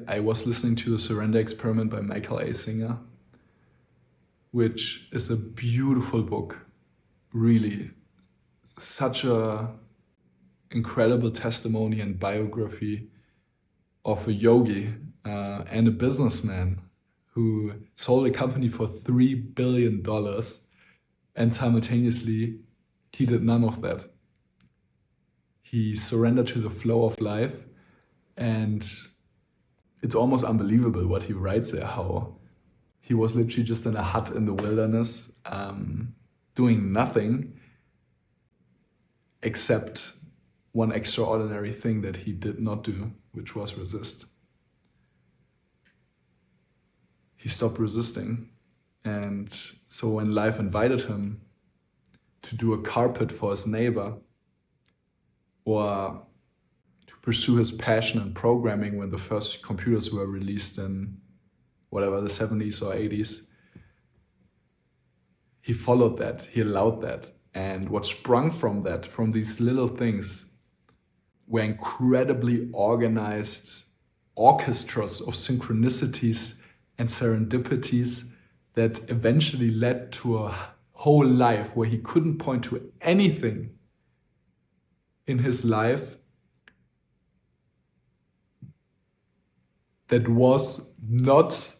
I was listening to The Surrender Experiment by Michael A. Singer, which is a beautiful book. Really, such a incredible testimony and biography of a yogi and a businessman who sold a company for $3 billion, and simultaneously he did none of that. He surrendered to the flow of life, and it's almost unbelievable what he writes there, how he was literally just in a hut in the wilderness, doing nothing except one extraordinary thing that he did not do, which was resist. He stopped resisting. And so when life invited him to do a carpet for his neighbor, or to pursue his passion in programming when the first computers were released in whatever, the 70s or 80s, he followed that, he allowed that. And what sprung from that, from these little things, were incredibly organized orchestras of synchronicities and serendipities that eventually led to a whole life where he couldn't point to anything in his life that was not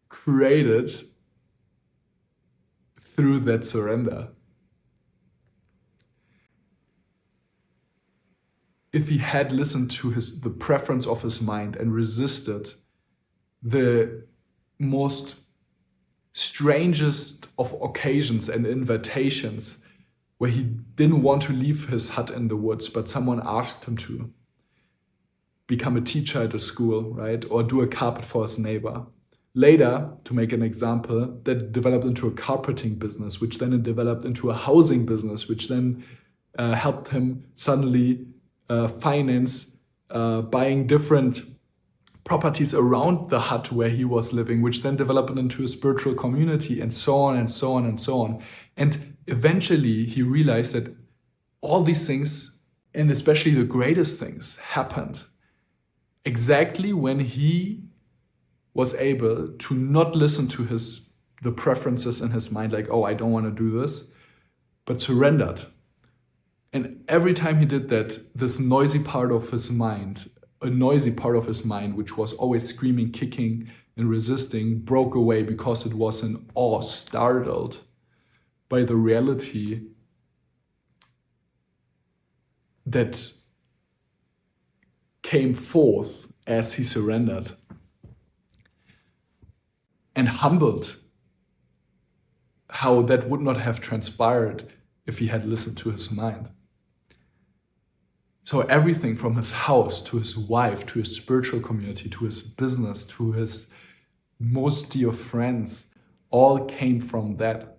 created through that surrender. If he had listened to the preference of his mind and resisted the most strangest of occasions and invitations, where he didn't want to leave his hut in the woods, but someone asked him to become a teacher at a school, right? Or do a carpet for his neighbor. Later, to make an example, that developed into a carpeting business, which then it developed into a housing business, which then helped him suddenly finance buying different properties around the hut where he was living, which then developed into a spiritual community, and so on and so on and so on. And eventually he realized that all these things, and especially the greatest things, happened exactly when he was able to not listen to the preferences in his mind, like, oh, I don't want to do this, but surrendered. And every time he did that, this noisy part of his mind, which was always screaming, kicking, and resisting, broke away because it was in awe, startled by the reality that came forth as he surrendered, and humbled how that would not have transpired if he had listened to his mind. So everything from his house, to his wife, to his spiritual community, to his business, to his most dear friends, all came from that.